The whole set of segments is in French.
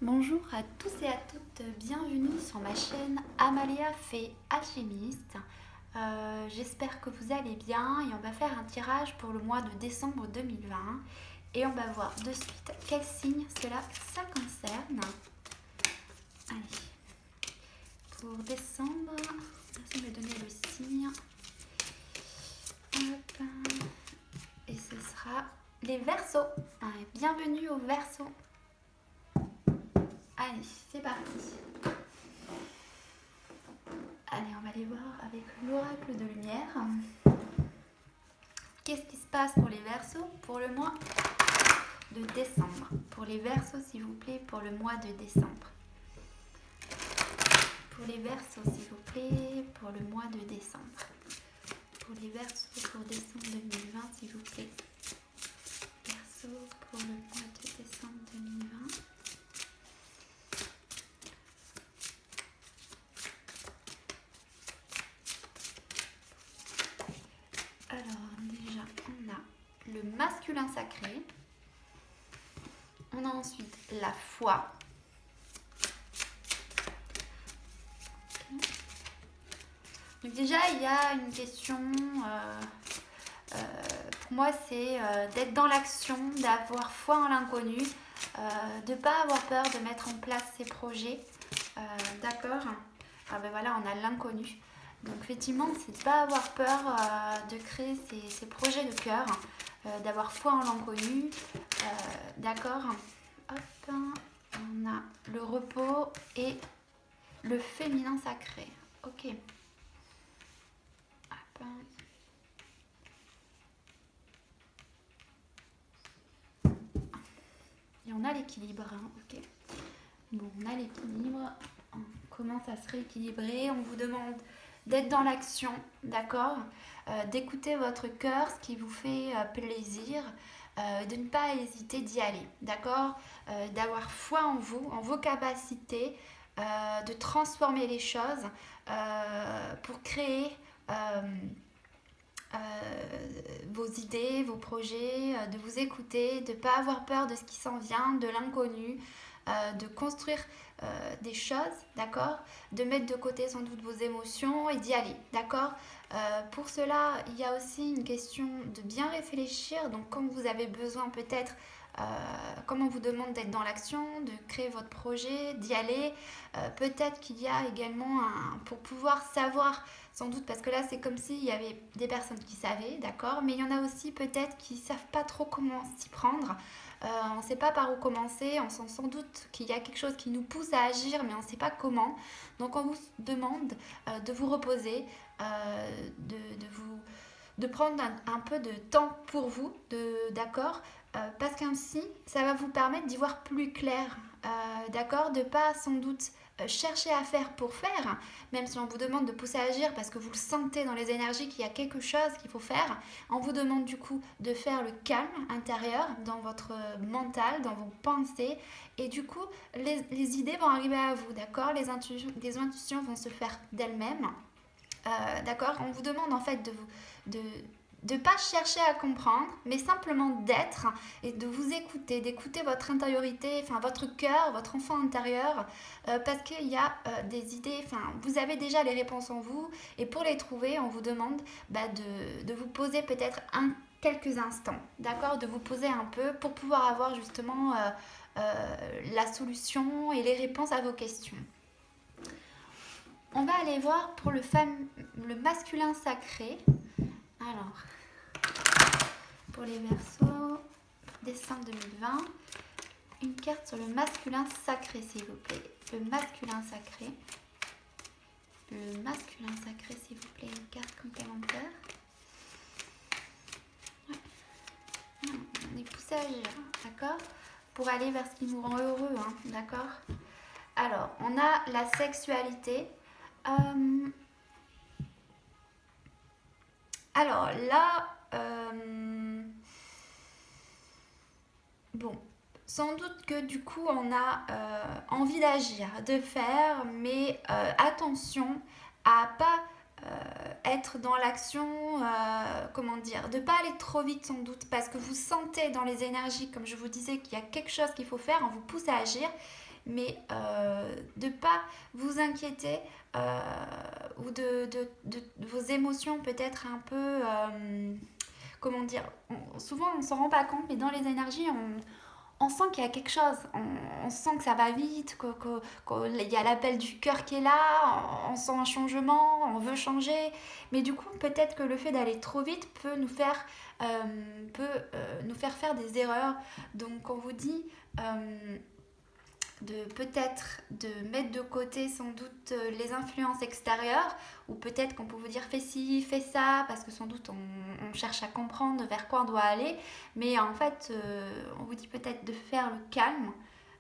Bonjour à tous et à toutes, bienvenue sur ma chaîne Amalia Fée Alchimiste. J'espère que vous allez bien et on va faire un tirage pour le mois de décembre 2020 et on va voir de suite quel signe cela ça concerne. Allez, pour décembre, merci de me donner le signe. Hop. Et ce sera les Verseaux. Allez, bienvenue aux Verseaux. Allez, c'est parti. Allez, on va aller voir avec l'oracle de lumière. Qu'est-ce qui se passe pour les Verseaux pour le mois de décembre? Pour les Verseaux, s'il vous plaît, pour le mois de décembre. Pour les Verseaux, s'il vous plaît, pour le mois de décembre. Pour les Verseaux pour décembre 2020, s'il vous plaît. Verseaux pour le mois de décembre 2020. Alors déjà, on a le masculin sacré. On a ensuite la foi. Donc déjà, il y a une question, pour moi, c'est d'être dans l'action, d'avoir foi en l'inconnu, de ne pas avoir peur de mettre en place ses projets. D'accord. Ah ben voilà, on a l'inconnu. Donc effectivement, c'est de ne pas avoir peur de créer ses projets de cœur, d'avoir foi en l'inconnu. D'accord. Hop, on a le repos et le féminin sacré. Ok. Hop. Et on a l'équilibre. Hein. Ok. Bon, on a l'équilibre. On commence à se rééquilibrer. On vous demande d'être dans l'action, d'accord, d'écouter votre cœur, ce qui vous fait plaisir, de ne pas hésiter d'y aller, d'accord, d'avoir foi en vous, en vos capacités, de transformer les choses pour créer vos idées, vos projets, de vous écouter, de ne pas avoir peur de ce qui s'en vient, de l'inconnu, de construire des choses, d'accord, de mettre de côté sans doute vos émotions et d'y aller, d'accord. Pour cela, il y a aussi une question de bien réfléchir, donc quand vous avez besoin peut-être, comme on vous demande d'être dans l'action, de créer votre projet, d'y aller, peut-être qu'il y a également pour pouvoir savoir, sans doute, parce que là c'est comme s'il y avait des personnes qui savaient, d'accord, mais il y en a aussi peut-être qui ne savent pas trop comment s'y prendre. On ne sait pas par où commencer, on sent sans doute qu'il y a quelque chose qui nous pousse à agir, mais on ne sait pas comment. Donc on vous demande de vous reposer, de prendre un peu de temps pour vous, d'accord, parce qu'ainsi, ça va vous permettre d'y voir plus clair, d'accord, de pas sans doute chercher à faire pour faire, même si on vous demande de pousser à agir parce que vous le sentez dans les énergies qu'il y a quelque chose qu'il faut faire. On vous demande du coup de faire le calme intérieur dans votre mental, dans vos pensées, et du coup les idées vont arriver à vous, d'accord, les intuitions vont se faire d'elles-mêmes. D'accord, on vous demande en fait de pas chercher à comprendre, mais simplement d'être et de vous écouter, d'écouter votre intériorité, enfin votre cœur, votre enfant intérieur, parce qu'il y a des idées, enfin vous avez déjà les réponses en vous, et pour les trouver, on vous demande de vous poser peut-être quelques instants, d'accord, de vous poser un peu pour pouvoir avoir justement la solution et les réponses à vos questions. On va aller voir pour le masculin sacré. Alors, pour les Verseaux, décembre 2020, une carte sur le masculin sacré, s'il vous plaît. Le masculin sacré. Le masculin sacré, s'il vous plaît, une carte complémentaire. Ouais. On est poussé à agir, d'accord, pour aller vers ce qui nous rend heureux, hein, d'accord. Alors, on a la sexualité. Alors là, bon, sans doute que du coup on a envie d'agir, de faire, mais attention à pas être dans l'action, comment dire, de pas aller trop vite sans doute, parce que vous sentez dans les énergies, comme je vous disais, qu'il y a quelque chose qu'il faut faire, on vous pousse à agir. mais de ne pas vous inquiéter ou de vos émotions peut-être un peu, comment dire, souvent on ne s'en rend pas compte, mais dans les énergies, on sent qu'il y a quelque chose, on sent que ça va vite, qu'il y a l'appel du cœur qui est là, on sent un changement, on veut changer. Mais du coup, peut-être que le fait d'aller trop vite peut nous faire faire des erreurs. Donc on vous dit de peut-être de mettre de côté sans doute les influences extérieures, ou peut-être qu'on peut vous dire fais ci, fais ça, parce que sans doute on cherche à comprendre vers quoi on doit aller, mais en fait on vous dit peut-être de faire le calme,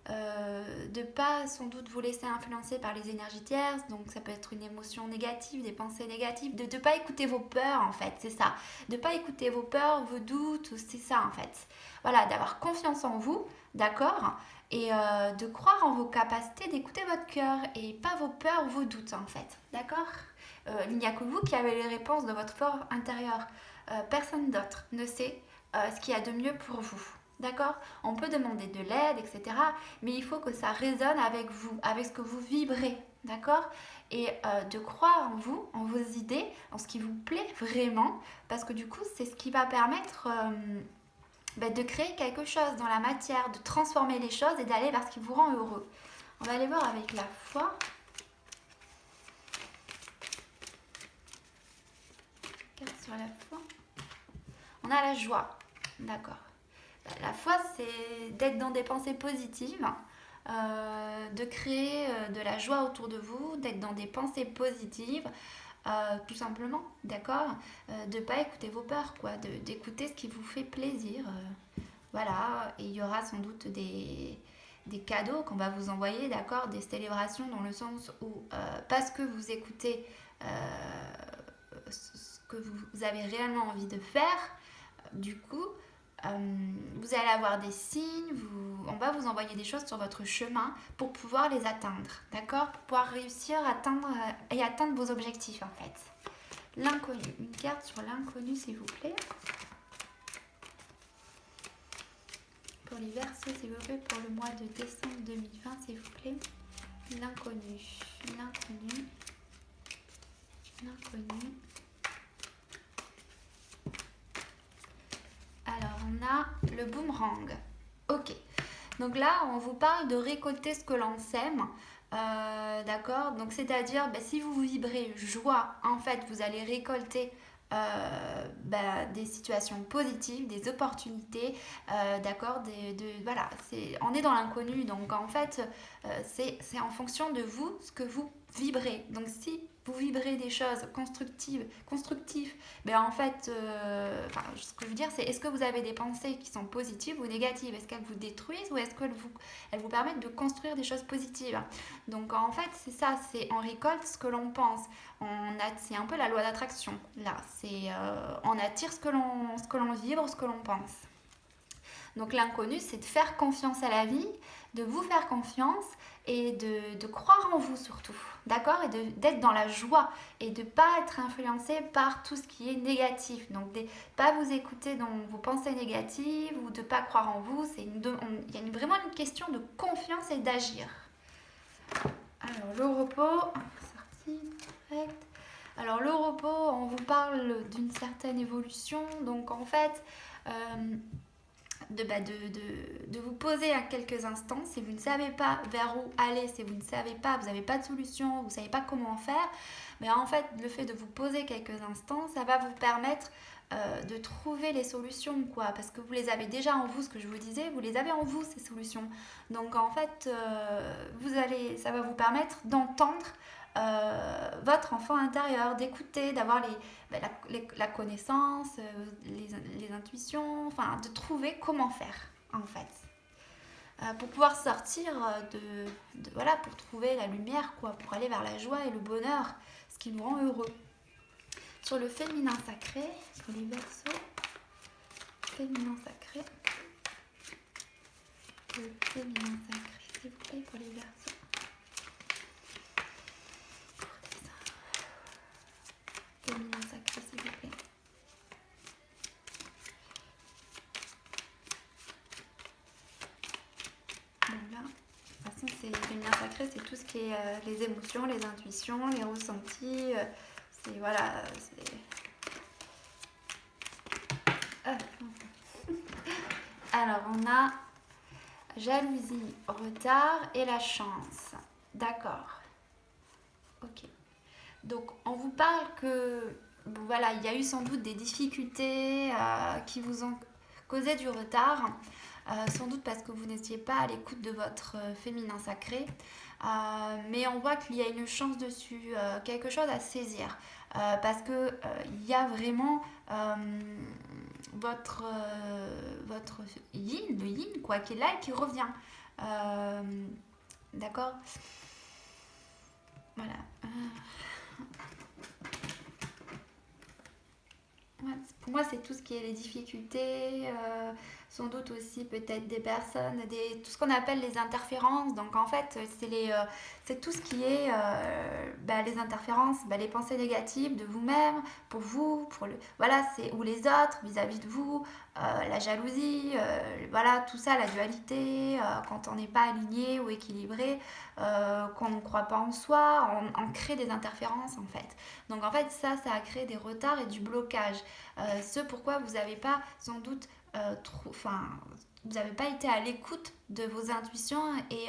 de pas sans doute vous laisser influencer par les énergies tierces, donc ça peut être une émotion négative, des pensées négatives, de ne pas écouter vos peurs en fait, c'est ça, de pas écouter vos peurs, vos doutes, c'est ça en fait, voilà, d'avoir confiance en vous, d'accord, et de croire en vos capacités, d'écouter votre cœur et pas vos peurs ou vos doutes en fait, d'accord. Il n'y a que vous qui avez les réponses de votre fort intérieur, personne d'autre ne sait ce qu'il y a de mieux pour vous. D'accord? On peut demander de l'aide, etc. Mais il faut que ça résonne avec vous, avec ce que vous vibrez. D'accord? Et de croire en vous, en vos idées, en ce qui vous plaît vraiment. Parce que du coup, c'est ce qui va permettre de créer quelque chose dans la matière, de transformer les choses et d'aller vers ce qui vous rend heureux. On va aller voir avec la foi. Carte sur la foi. On a la joie. D'accord. La foi, c'est d'être dans des pensées positives, de créer de la joie autour de vous, d'être dans des pensées positives, tout simplement, d'accord, de ne pas écouter vos peurs, quoi, d'écouter ce qui vous fait plaisir. Voilà, et il y aura sans doute des cadeaux qu'on va vous envoyer, d'accord, des célébrations dans le sens où, parce que vous écoutez ce que vous avez réellement envie de faire, du coup, vous allez avoir des signes, on va vous envoyer des choses sur votre chemin pour pouvoir les atteindre, d'accord? Pour pouvoir réussir à atteindre vos objectifs en fait. L'inconnu, une carte sur l'inconnu s'il vous plaît. Pour les Verseaux s'il vous plaît, pour le mois de décembre 2020 s'il vous plaît. L'inconnu, l'inconnu, l'inconnu. Alors, on a le boomerang. Ok. Donc là, on vous parle de récolter ce que l'on sème. D'accord. Donc, c'est-à-dire, si vous vibrez joie, en fait, vous allez récolter des situations positives, des opportunités. D'accord. Voilà. On est dans l'inconnu. Donc, en fait, c'est en fonction de vous, ce que vous vibrez. Donc, si vous vibrez des choses constructives, en fait, ce que je veux dire, c'est est-ce que vous avez des pensées qui sont positives ou négatives? Est-ce qu'elles vous détruisent ou est-ce qu'elles vous permettent de construire des choses positives? Donc en fait, c'est ça, c'est on récolte ce que l'on pense. C'est un peu la loi d'attraction. Là, on attire ce que l'on vibre, ce que l'on pense. Donc l'inconnu, c'est de faire confiance à la vie, de vous faire confiance et de croire en vous surtout, d'accord? Et d'être dans la joie et de ne pas être influencé par tout ce qui est négatif. Donc de ne pas vous écouter dans vos pensées négatives ou de ne pas croire en vous. Il y a vraiment une question de confiance et d'agir. Alors le repos, sorti, direct. Alors le repos, on vous parle d'une certaine évolution. Donc en fait... de vous poser à quelques instants, si vous ne savez pas vers où aller, si vous ne savez pas, vous n'avez pas de solution, vous ne savez pas comment faire, mais en fait le fait de vous poser quelques instants, ça va vous permettre de trouver les solutions, quoi, parce que vous les avez déjà en vous, ce que je vous disais, vous les avez en vous ces solutions. Donc en fait, ça va vous permettre d'entendre votre enfant intérieur, d'écouter, d'avoir la connaissance, les intuitions, enfin de trouver comment faire en fait. Pour pouvoir sortir voilà, pour trouver la lumière, quoi, pour aller vers la joie et le bonheur, ce qui nous rend heureux. Sur le féminin sacré, pour les Verseaux, féminin sacré, le féminin sacré, s'il vous plaît, pour les Verseaux. Féminin sacré, s'il vous plaît. Bon là, de toute façon c'est féminin sacré, c'est tout ce qui est les émotions, les intuitions, les ressentis. C'est voilà. Alors, on a jalousie, retard et la chance. D'accord. Ok. Donc, on vous parle que, bon, voilà, il y a eu sans doute des difficultés qui vous ont causé du retard. Sans doute parce que vous n'étiez pas à l'écoute de votre féminin sacré. Mais on voit qu'il y a une chance dessus, quelque chose à saisir. Parce que il y a vraiment votre yin, le yin, quoi, qui est là et qui revient. D'accord. Voilà. Ouais, pour moi, c'est tout ce qui est les difficultés, sans doute aussi peut-être des personnes, tout ce qu'on appelle les interférences. Donc en fait, c'est tout ce qui est les interférences, les pensées négatives de vous-même, pour vous, voilà, ou les autres vis-à-vis de vous, la jalousie, voilà, tout ça, la dualité, quand on n'est pas aligné ou équilibré, quand on ne croit pas en soi, on crée des interférences en fait. Donc en fait, ça a créé des retards et du blocage. Ce pourquoi vous n'avez pas sans doute vous n'avez pas été à l'écoute de vos intuitions et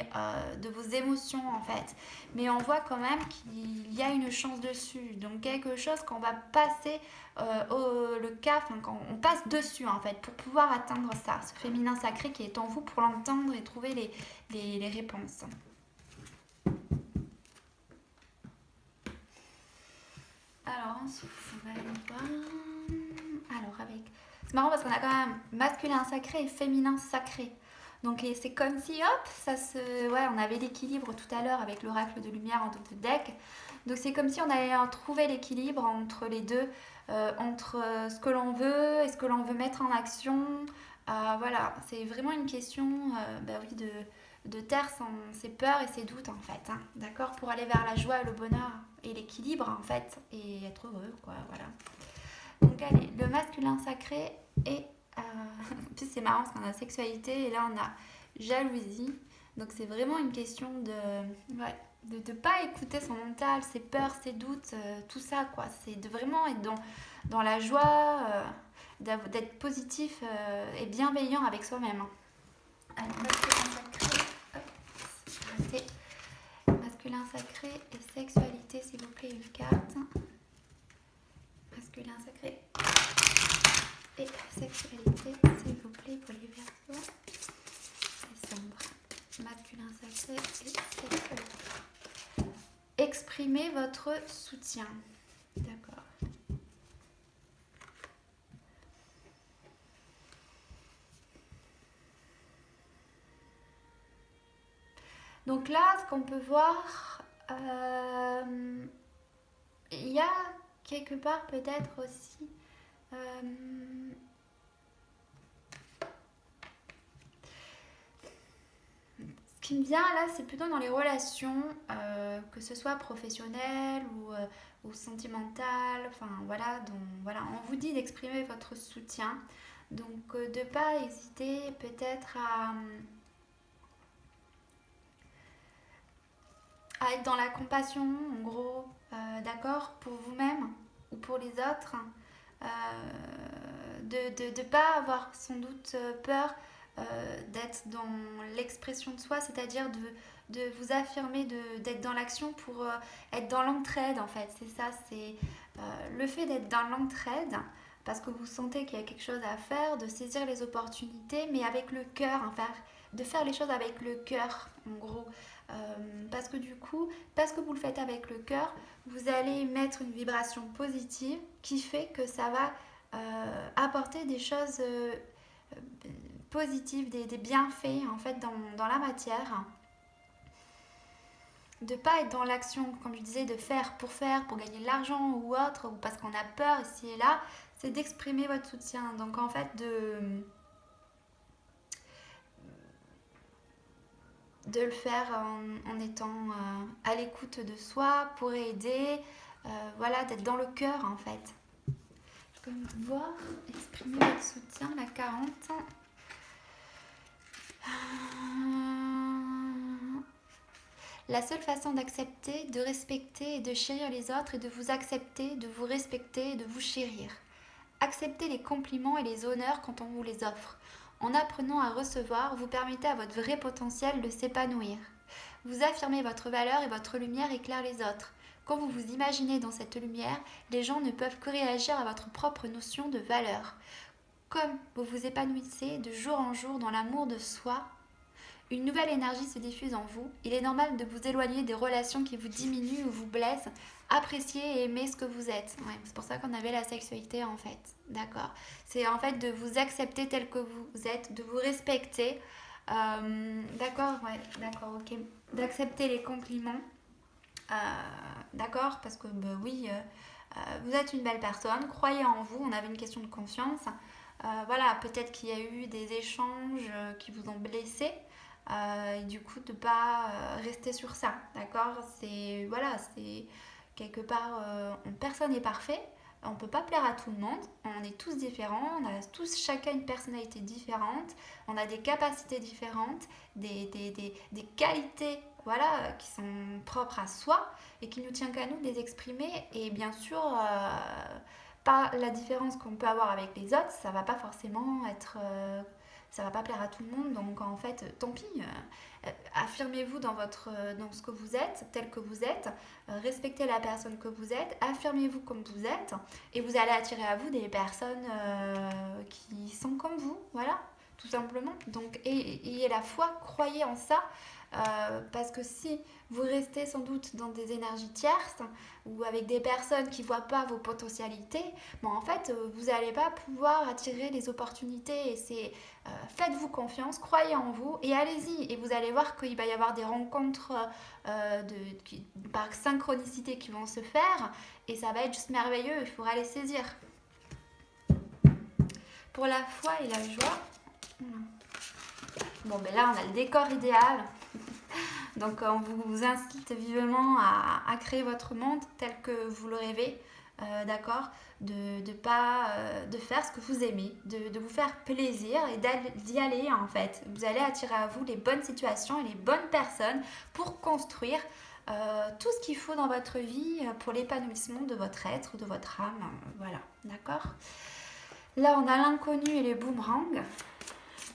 de vos émotions en fait. Mais on voit quand même qu'il y a une chance dessus. Donc quelque chose qu'on va passer le cap, quand on passe dessus en fait pour pouvoir atteindre ça, ce féminin sacré qui est en vous pour l'entendre et trouver les réponses. Alors ensuite, on va aller voir. Alors c'est marrant parce qu'on a quand même masculin sacré et féminin sacré. Donc c'est comme si hop, on avait l'équilibre tout à l'heure avec l'oracle de lumière en double deck. Donc c'est comme si on allait trouver l'équilibre entre les deux, entre ce que l'on veut et ce que l'on veut mettre en action. Voilà, c'est vraiment une question de taire ses peurs et ses doutes en fait. Hein, d'accord, pour aller vers la joie, le bonheur et l'équilibre en fait et être heureux quoi. Voilà. Donc allez, le masculin sacré et en plus c'est marrant parce qu'on a sexualité et là on a jalousie. Donc c'est vraiment une question de ne pas écouter son mental, ses peurs, ses doutes, tout ça quoi. C'est de vraiment être dans la joie, d'être positif et bienveillant avec soi-même. Alors masculin sacré, masculin sacré et sexualité s'il vous plaît, une carte. Masculin sacré et sexualité, s'il vous plaît, pour les Verseaux. Décembre. Masculin sacré et sexualité. Exprimez votre soutien. D'accord. Donc là, ce qu'on peut voir, il y a quelque part peut-être aussi ce qui me vient là, c'est plutôt dans les relations, que ce soit professionnelles ou sentimentales. Enfin voilà, donc voilà, on vous dit d'exprimer votre soutien, donc de ne pas hésiter peut-être à être dans la compassion, en gros, d'accord, pour vous-même ou pour les autres, de ne pas avoir sans doute peur d'être dans l'expression de soi, c'est-à-dire de vous affirmer, d'être dans l'action pour être dans l'entraide en fait. C'est ça, c'est le fait d'être dans l'entraide parce que vous sentez qu'il y a quelque chose à faire, de saisir les opportunités, mais avec le cœur, de faire les choses avec le cœur, en gros. Parce que du coup, parce que vous le faites avec le cœur, vous allez mettre une vibration positive qui fait que ça va apporter des choses positives, des bienfaits en fait dans la matière. De pas être dans l'action, comme je disais, de faire, pour gagner de l'argent ou autre, ou parce qu'on a peur ici et là, c'est d'exprimer votre soutien. Donc en fait, de le faire en étant à l'écoute de soi pour aider, voilà, d'être dans le cœur en fait. Je peux me voir, exprimer votre soutien, la 40. La seule façon d'accepter, de respecter et de chérir les autres est de vous accepter, de vous respecter et de vous chérir. Acceptez les compliments et les honneurs quand on vous les offre. En apprenant à recevoir, vous permettez à votre vrai potentiel de s'épanouir. Vous affirmez votre valeur et votre lumière éclaire les autres. Quand vous vous imaginez dans cette lumière, les gens ne peuvent que réagir à votre propre notion de valeur. Comme vous vous épanouissez de jour en jour dans l'amour de soi, une nouvelle énergie se diffuse en vous. Il est normal de vous éloigner des relations qui vous diminuent ou vous blessent. Appréciez et aimez ce que vous êtes. Ouais, c'est pour ça qu'on avait la sexualité en fait. D'accord. C'est en fait de vous accepter tel que vous êtes, de vous respecter. D'accord, ouais, d'accord, ok. D'accepter les compliments. D'accord, parce que bah, oui, vous êtes une belle personne, croyez en vous, on avait une question de confiance. Voilà, peut-être qu'il y a eu des échanges qui vous ont blessé. Et du coup, de ne pas rester sur ça, d'accord. C'est, voilà, c'est quelque part, personne n'est parfait. On ne peut pas plaire à tout le monde, on est tous différents, on a tous chacun une personnalité différente, on a des capacités différentes, des qualités voilà, qui sont propres à soi et qui ne tient qu'à nous de les exprimer. Et bien sûr, pas la différence qu'on peut avoir avec les autres, ça va pas forcément être... ça va pas plaire à tout le monde, donc en fait, tant pis. Affirmez-vous dans ce que vous êtes, tel que vous êtes. Respectez la personne que vous êtes. Affirmez-vous comme vous êtes. Et vous allez attirer à vous des personnes qui sont comme vous. Voilà, tout simplement. Donc, ayez la foi, croyez en ça. Parce que si vous restez sans doute dans des énergies tierces ou avec des personnes qui ne voient pas vos potentialités, bon, en fait, vous n'allez pas pouvoir attirer les opportunités. Et c'est faites-vous confiance, croyez en vous et allez-y. Et vous allez voir qu'il va y avoir des rencontres par synchronicité qui vont se faire et ça va être juste merveilleux, il faudra les saisir. Pour la foi et la joie, bon, ben là, on a le décor idéal. Donc, on vous incite vivement à créer votre monde tel que vous le rêvez, d'accord, de faire ce que vous aimez, de vous faire plaisir et d'y aller en fait. Vous allez attirer à vous les bonnes situations et les bonnes personnes pour construire tout ce qu'il faut dans votre vie pour l'épanouissement de votre être, de votre âme. Voilà, d'accord. Là, on a l'inconnu et les boomerangs.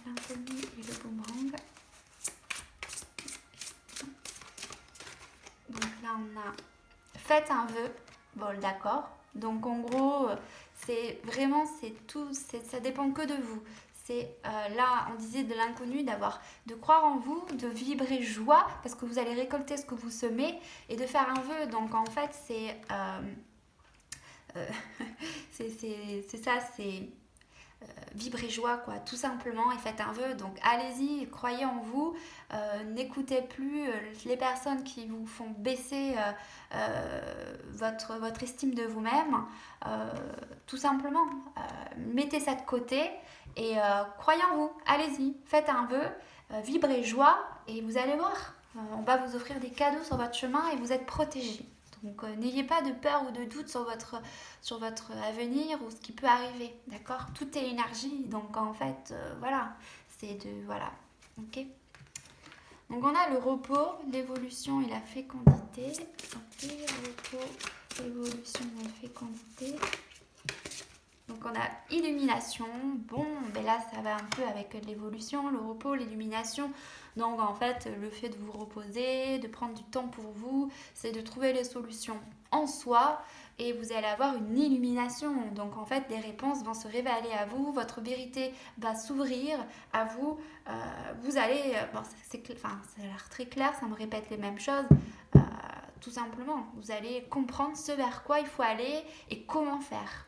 L'inconnu et le boomerang. Donc là, on a faites un vœu. Bon, d'accord. Donc en gros, c'est vraiment, ça dépend que de vous. C'est là, on disait de l'inconnu, de croire en vous, de vibrer joie, parce que vous allez récolter ce que vous semez, et de faire un vœu. Donc en fait, c'est ça, c'est vibrer joie, quoi, tout simplement, et faites un vœu. Donc allez-y, croyez en vous, n'écoutez plus les personnes qui vous font baisser votre estime de vous-même, tout simplement. Mettez ça de côté et croyez en vous, allez-y, faites un vœu, vibrez joie et vous allez voir. On va vous offrir des cadeaux sur votre chemin et vous êtes protégés. Donc n'ayez pas de peur ou de doute sur votre avenir ou ce qui peut arriver, d'accord. Tout est énergie, donc en fait, voilà, c'est de... Voilà, ok. Donc on a le repos, l'évolution et la fécondité. Ok, repos, l'évolution et la fécondité. Donc on a illumination, bon, ben là ça va un peu avec l'évolution, le repos, l'illumination. Donc en fait, le fait de vous reposer, de prendre du temps pour vous, c'est de trouver les solutions en soi et vous allez avoir une illumination. Donc en fait, des réponses vont se révéler à vous, votre vérité va s'ouvrir à vous. Vous allez, bon, ça a l'air très clair, ça me répète les mêmes choses. Tout simplement, vous allez comprendre ce vers quoi il faut aller et comment faire.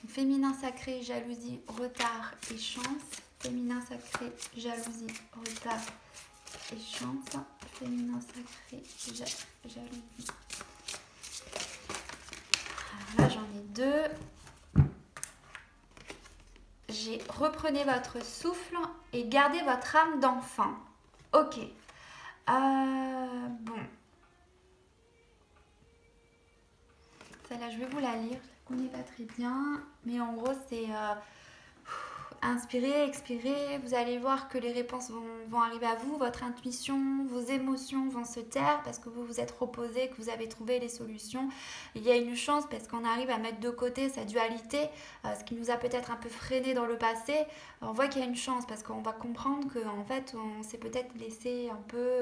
Féminin sacré, jalousie, retard et chance. Féminin sacré, jalousie, retard et chance. Féminin sacré, jalousie. Alors là, j'en ai deux. Reprenez votre souffle et gardez votre âme d'enfant. Ok. Bon. Celle-là, je vais vous la lire. Je ne la connais pas très bien. Mais en gros, c'est... Inspirez, expirez, vous allez voir que les réponses vont arriver à vous, votre intuition, vos émotions vont se taire parce que vous vous êtes reposé, que vous avez trouvé les solutions. Il y a une chance parce qu'on arrive à mettre de côté sa dualité, ce qui nous a peut-être un peu freiné dans le passé. On voit qu'il y a une chance parce qu'on va comprendre qu'en fait on s'est peut-être laissé un peu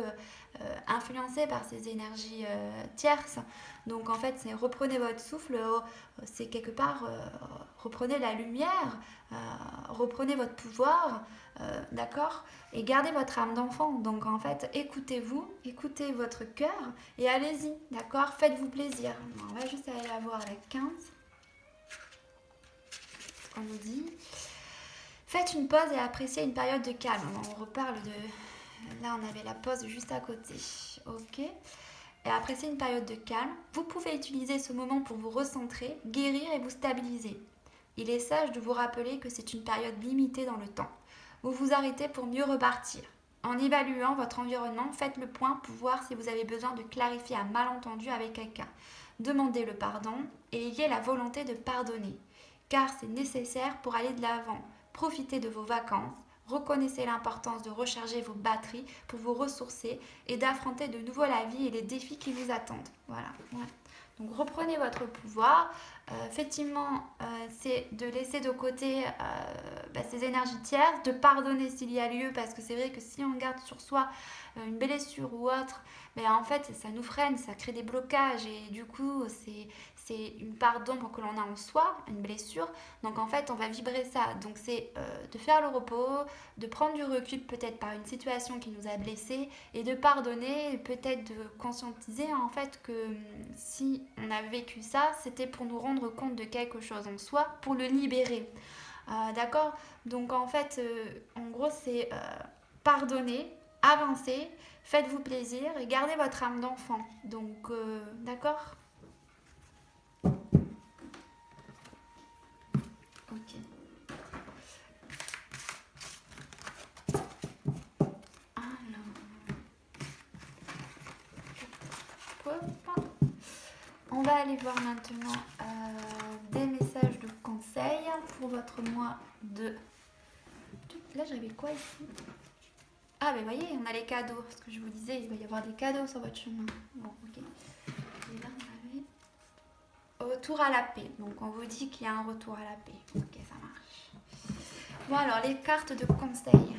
influencé par ces énergies tierces. Donc en fait c'est reprenez votre souffle, c'est quelque part reprenez la lumière. Reprenez votre pouvoir, d'accord, et gardez votre âme d'enfant. Donc en fait, écoutez-vous, écoutez votre cœur et allez-y, d'accord, faites-vous plaisir. On va juste aller la voir la 15. On nous dit, faites une pause et appréciez une période de calme. On reparle de... Là, on avait la pause juste à côté. Ok. Et appréciez une période de calme. Vous pouvez utiliser ce moment pour vous recentrer, guérir et vous stabiliser. Il est sage de vous rappeler que c'est une période limitée dans le temps. Vous vous arrêtez pour mieux repartir. En évaluant votre environnement, faites le point pour voir si vous avez besoin de clarifier un malentendu avec quelqu'un. Demandez le pardon et ayez la volonté de pardonner, car c'est nécessaire pour aller de l'avant. Profitez de vos vacances, reconnaissez l'importance de recharger vos batteries pour vous ressourcer et d'affronter de nouveau la vie et les défis qui vous attendent. Voilà. Ouais. Donc reprenez votre pouvoir. Effectivement, c'est de laisser de côté ces énergies tierces, de pardonner s'il y a lieu, parce que c'est vrai que si on garde sur soi une blessure ou autre, mais en fait ça nous freine, ça crée des blocages et du coup c'est une part d'ombre que l'on a en soi, une blessure. Donc en fait on va vibrer ça. Donc c'est de faire le repos, de prendre du recul peut-être par une situation qui nous a blessés et de pardonner, peut-être de conscientiser en fait que si on a vécu ça, c'était pour nous rendre compte de quelque chose en soi, pour le libérer. D'accord. Donc en fait, en gros, c'est pardonner, avancer, faites-vous plaisir et gardez votre âme d'enfant. Donc, d'accord. Ok. Alors, on va aller voir maintenant des messages de conseils pour votre mois de... Là, j'avais quoi ici? Ah, mais voyez, on a les cadeaux. Parce que je vous disais, il va y avoir des cadeaux sur votre chemin. Bon, ok. Et là, on avait retour à la paix. Donc, on vous dit qu'il y a un retour à la paix. Ok, ça marche. Bon, alors, les cartes de conseils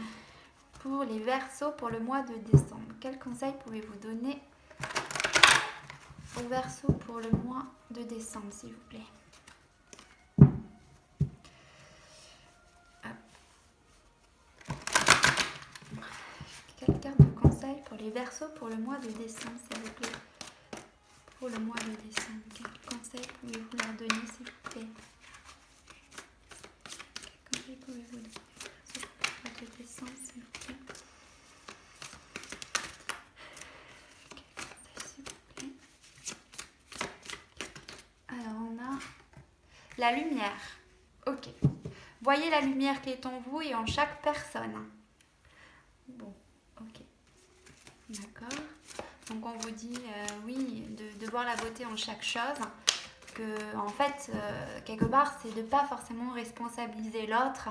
pour les Verseaux pour le mois de décembre. Quels conseils pouvez-vous donner aux Verseaux pour le mois de décembre, s'il vous plaît? Quelle carte de conseil pour les Verseaux pour le mois de décembre, s'il vous plaît? Pour le mois de décembre, quels conseils pouvez-vous leur donner, s'il vous plaît? Quels conseils pouvez-vous donner pour le mois de décembre, s'il vous plaît? Quels conseils, s'il vous plaît? Alors, on a la lumière. Ok. Voyez la lumière qui est en vous et en chaque personne. Bon, ok. D'accord. Donc on vous dit, oui, de voir la beauté en chaque chose. Que, en fait, quelque part, c'est de ne pas forcément responsabiliser l'autre,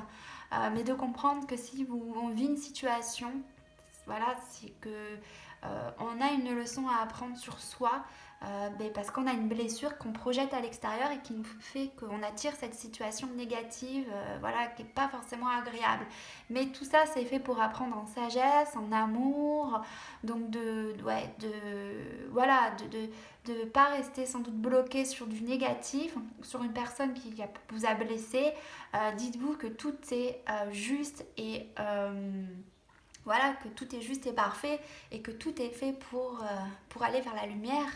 mais de comprendre que si on vit une situation, voilà, c'est que on a une leçon à apprendre sur soi, parce qu'on a une blessure qu'on projette à l'extérieur et qui nous fait qu'on attire cette situation négative, voilà, qui n'est pas forcément agréable. Mais tout ça, c'est fait pour apprendre en sagesse, en amour, donc de pas rester sans doute bloqué sur du négatif, sur une personne qui vous a blessé. Dites-vous que tout est juste et... voilà, que tout est juste et parfait et que tout est fait pour aller vers la lumière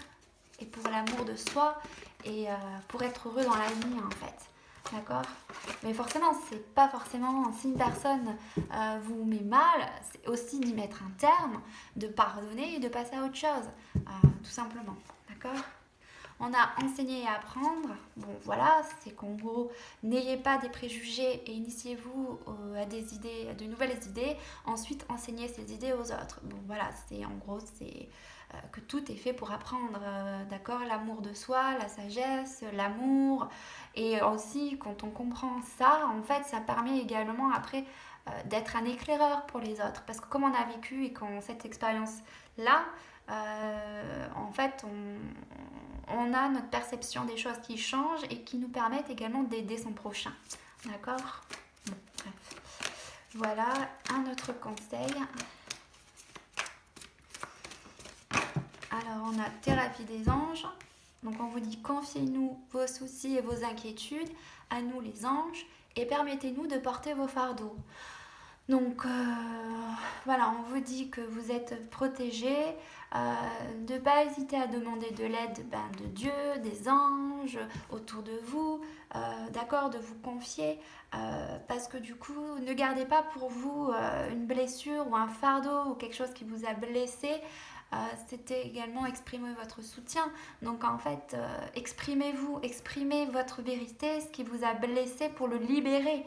et pour l'amour de soi et pour être heureux dans la vie en fait. D'accord? Mais forcément, c'est pas forcément si une personne vous met mal, c'est aussi d'y mettre un terme, de pardonner et de passer à autre chose, tout simplement. D'accord? On a enseigné et apprendre. Bon, voilà, c'est qu'en gros, n'ayez pas des préjugés et initiez-vous à des idées, à de nouvelles idées. Ensuite, enseignez ces idées aux autres. Bon, voilà, c'est en gros, c'est que tout est fait pour apprendre, d'accord? L'amour de soi, la sagesse, l'amour. Et aussi, quand on comprend ça, en fait, ça permet également après d'être un éclaireur pour les autres. Parce que comme on a vécu et qu'on cette expérience-là, en fait, on a notre perception des choses qui changent et qui nous permettent également d'aider son prochain. D'accord? Bon, bref. Voilà un autre conseil. Alors, on a thérapie des anges. Donc, on vous dit confiez-nous vos soucis et vos inquiétudes à nous les anges et permettez-nous de porter vos fardeaux. Donc voilà, on vous dit que vous êtes protégés, de ne pas hésiter à demander de l'aide de Dieu, des anges autour de vous, d'accord, de vous confier, parce que du coup, ne gardez pas pour vous une blessure ou un fardeau ou quelque chose qui vous a blessé. C'était également exprimer votre soutien. Donc en fait, exprimez-vous, exprimez votre vérité, ce qui vous a blessé pour le libérer.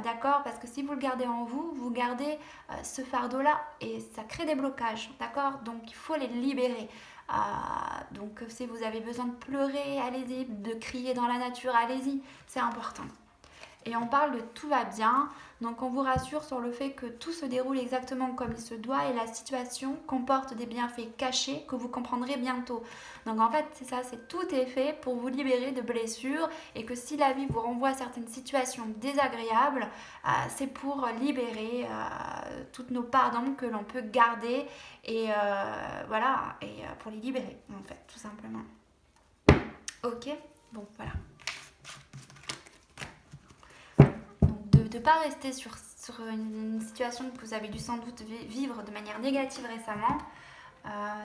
D'accord? Parce que si vous le gardez en vous, vous gardez ce fardeau-là et ça crée des blocages. D'accord? Donc il faut les libérer. Donc si vous avez besoin de pleurer, allez-y, de crier dans la nature, allez-y, c'est important. Et on parle de tout va bien, donc on vous rassure sur le fait que tout se déroule exactement comme il se doit et la situation comporte des bienfaits cachés que vous comprendrez bientôt. Donc en fait c'est ça, c'est tout est fait pour vous libérer de blessures et que si la vie vous renvoie à certaines situations désagréables, c'est pour libérer toutes nos pardons que l'on peut garder et voilà, et pour les libérer en fait, tout simplement. Ok, bon voilà. De ne pas rester sur une situation que vous avez dû sans doute vivre de manière négative récemment.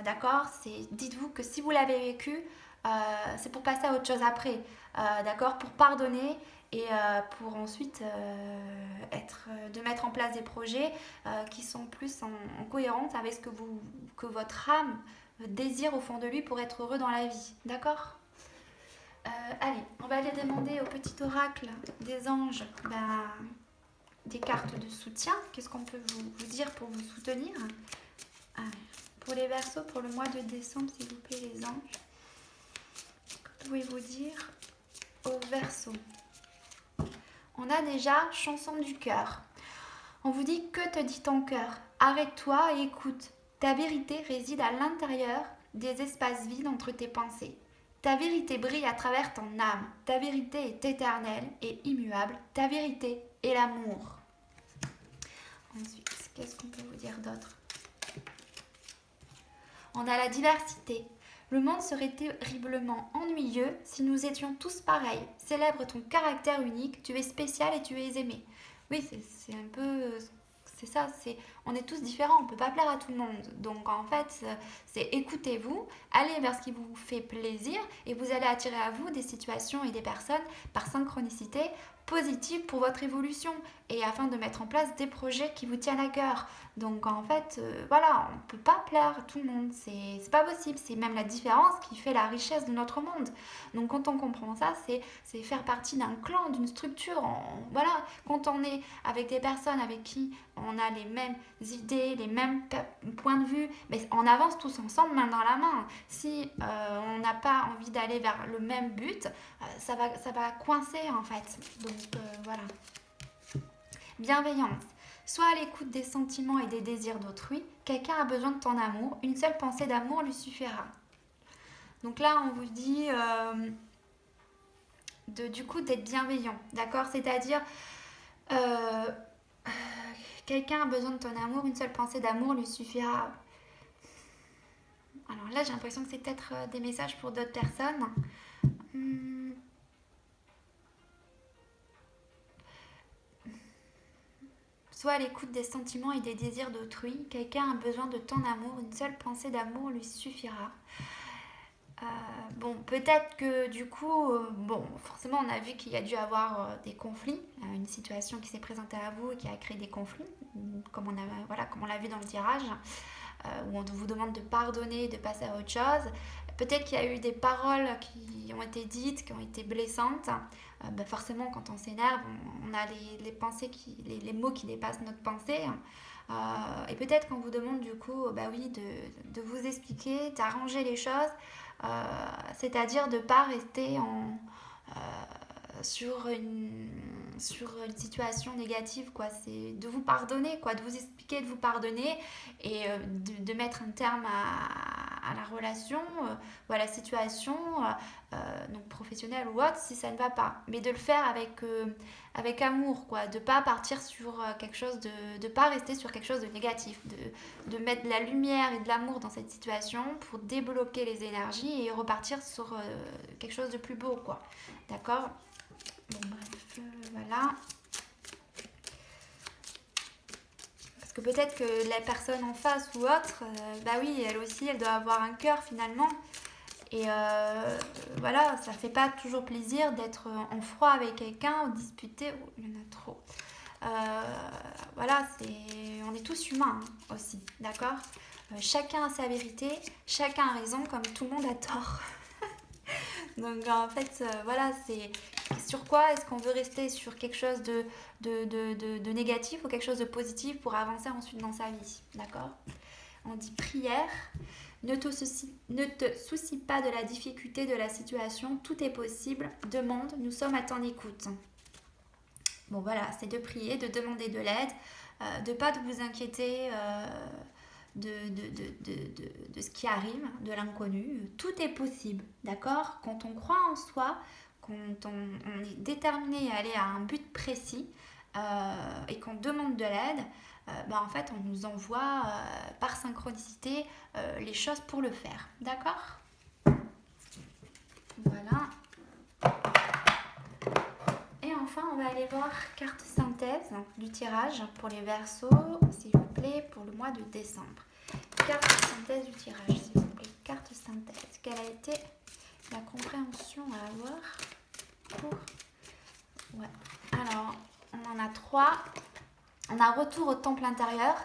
D'accord? Dites-vous que si vous l'avez vécu, c'est pour passer à autre chose après. D'accord? Pour pardonner et pour ensuite de mettre en place des projets qui sont plus en cohérence avec ce que votre âme désire au fond de lui pour être heureux dans la vie. D'accord? Allez, on va aller demander au petit oracle des anges des cartes de soutien. Qu'est-ce qu'on peut vous dire pour vous soutenir? Pour les Verseaux, pour le mois de décembre, s'il vous plaît, les anges. Que pouvez-vous dire aux Verseaux? On a déjà chanson du cœur. On vous dit que te dit ton cœur? Arrête-toi et écoute. Ta vérité réside à l'intérieur des espaces vides entre tes pensées. Ta vérité brille à travers ton âme. Ta vérité est éternelle et immuable. Ta vérité est l'amour. Ensuite, qu'est-ce qu'on peut vous dire d'autre? On a la diversité. Le monde serait terriblement ennuyeux si nous étions tous pareils. Célèbre ton caractère unique. Tu es spécial et tu es aimé. Oui, c'est un peu... C'est ça, on est tous différents, on ne peut pas plaire à tout le monde. Donc en fait, c'est écoutez-vous, allez vers ce qui vous fait plaisir et vous allez attirer à vous des situations et des personnes par synchronicité positives pour votre évolution et afin de mettre en place des projets qui vous tiennent à cœur. Donc en fait, voilà, on ne peut pas plaire à tout le monde, c'est pas possible, c'est même la différence qui fait la richesse de notre monde. Donc quand on comprend ça, c'est faire partie d'un clan, d'une structure, voilà, quand on est avec des personnes avec qui on a les mêmes idées, les mêmes points de vue, mais on avance tous ensemble, main dans la main. Si on n'a pas envie d'aller vers le même but, ça va coincer en fait. Donc voilà. Bienveillance. Sois à l'écoute des sentiments et des désirs d'autrui. Quelqu'un a besoin de ton amour. Une seule pensée d'amour lui suffira. Donc là, on vous dit du coup d'être bienveillant. D'accord? C'est-à-dire... quelqu'un a besoin de ton amour, une seule pensée d'amour lui suffira. Alors là, j'ai l'impression que c'est peut-être des messages pour d'autres personnes. Sois à l'écoute des sentiments et des désirs d'autrui. Quelqu'un a besoin de ton amour, une seule pensée d'amour lui suffira. Bon, peut-être que du coup, forcément, on a vu qu'il y a dû avoir des conflits, une situation qui s'est présentée à vous et qui a créé des conflits, comme on l'a vu dans le tirage, où on vous demande de pardonner, de passer à autre chose. Peut-être qu'il y a eu des paroles qui ont été dites, qui ont été blessantes. Forcément, quand on s'énerve, on a les pensées, les mots qui dépassent notre pensée. Et peut-être qu'on vous demande du coup, bah oui, de vous expliquer, d'arranger les choses, c'est-à-dire de ne pas rester sur une situation négative, quoi. C'est de vous pardonner, quoi, de vous expliquer, de vous pardonner et de mettre un terme à la relation ou à la situation, donc professionnelle ou autre, si ça ne va pas. Mais de le faire avec amour, quoi, de pas partir sur quelque chose de pas rester sur quelque chose de négatif, de mettre de la lumière et de l'amour dans cette situation pour débloquer les énergies et repartir sur quelque chose de plus beau, quoi. D'accord? Bon, bref, voilà. Parce que peut-être que la personne en face ou autre, bah oui, elle aussi, elle doit avoir un cœur finalement. Et voilà, ça fait pas toujours plaisir d'être en froid avec quelqu'un ou disputer. Oh, il y en a trop. Voilà, on est tous humains hein, aussi, d'accord? Chacun a sa vérité, chacun a raison, comme tout le monde a tort. Donc en fait, voilà, c'est sur quoi est-ce qu'on veut rester sur quelque chose de négatif ou quelque chose de positif pour avancer ensuite dans sa vie, d'accord? On dit prière. Ne te soucie pas de la difficulté de la situation, tout est possible. Demande, nous sommes à ton écoute. Bon voilà, c'est de prier, de demander de l'aide, de pas de vous inquiéter de ce qui arrive, de l'inconnu. Tout est possible, d'accord? Quand on croit en soi, quand on est déterminé à aller à un but précis et qu'on demande de l'aide, en fait, on nous envoie par synchronicité les choses pour le faire. D'accord? Voilà. Et enfin, on va aller voir carte synthèse du tirage pour les Verseaux, s'il vous plaît, pour le mois de décembre. Carte synthèse du tirage, s'il vous plaît. Carte synthèse. Quelle a été la compréhension à avoir pour... Ouais. Alors, on en a 3. On a retour au temple intérieur.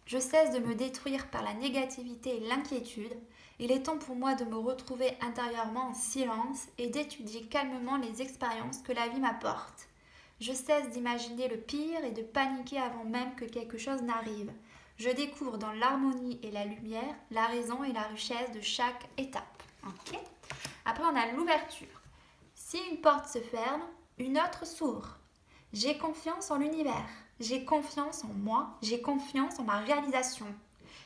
Je cesse de me détruire par la négativité et l'inquiétude. Il est temps pour moi de me retrouver intérieurement en silence et d'étudier calmement les expériences que la vie m'apporte. Je cesse d'imaginer le pire et de paniquer avant même que quelque chose n'arrive. Je découvre dans l'harmonie et la lumière la raison et la richesse de chaque étape. Okay. Après, on a l'ouverture. Si une porte se ferme, une autre s'ouvre. J'ai confiance en l'univers. J'ai confiance en moi, j'ai confiance en ma réalisation.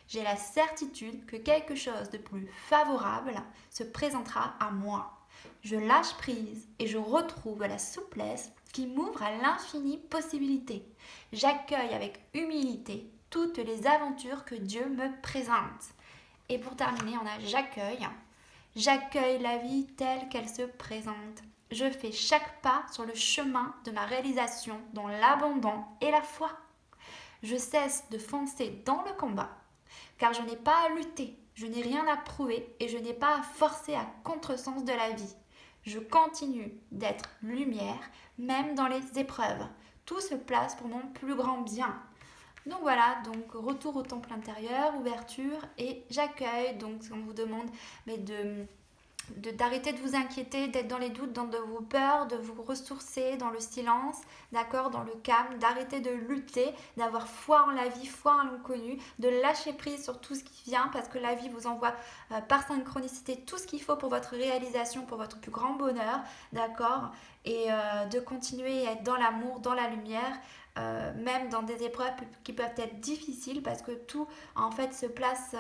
J'ai la certitude que quelque chose de plus favorable se présentera à moi. Je lâche prise et je retrouve la souplesse qui m'ouvre à l'infinie possibilité. J'accueille avec humilité toutes les aventures que Dieu me présente. Et pour terminer, on a j'accueille. J'accueille la vie telle qu'elle se présente. Je fais chaque pas sur le chemin de ma réalisation dans l'abandon et la foi. Je cesse de foncer dans le combat, car je n'ai pas à lutter, je n'ai rien à prouver et je n'ai pas à forcer à contresens de la vie. Je continue d'être lumière, même dans les épreuves. Tout se place pour mon plus grand bien. Donc voilà, donc retour au temple intérieur, ouverture et j'accueille. Donc on vous demande d'arrêter de vous inquiéter, d'être dans les doutes, dans de vos peurs, de vous ressourcer dans le silence, d'accord, dans le calme, d'arrêter de lutter, d'avoir foi en la vie, foi en l'inconnu, de lâcher prise sur tout ce qui vient parce que la vie vous envoie par synchronicité tout ce qu'il faut pour votre réalisation, pour votre plus grand bonheur, d'accord, et de continuer à être dans l'amour, dans la lumière, même dans des épreuves qui peuvent être difficiles parce que tout en fait se place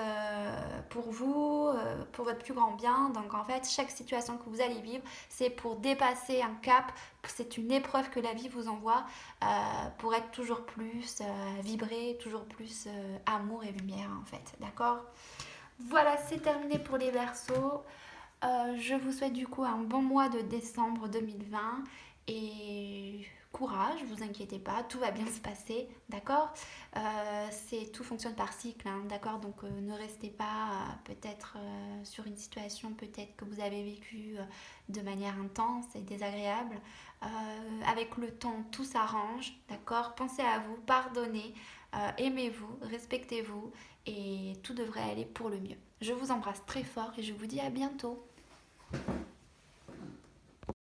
pour vous, pour votre plus grand bien. Donc en fait chaque situation que vous allez vivre c'est pour dépasser un cap, c'est une épreuve que la vie vous envoie pour être toujours plus vibrer, toujours plus amour et lumière en fait, d'accord? Voilà, c'est terminé pour les Verseaux. Je vous souhaite du coup un bon mois de décembre 2020 et courage, vous inquiétez pas, tout va bien se passer, d'accord? Tout fonctionne par cycle, hein, d'accord? Donc ne restez pas peut-être sur une situation peut-être que vous avez vécue de manière intense et désagréable. Avec le temps, tout s'arrange, d'accord? Pensez à vous, pardonnez, aimez-vous, respectez-vous et tout devrait aller pour le mieux. Je vous embrasse très fort et je vous dis à bientôt.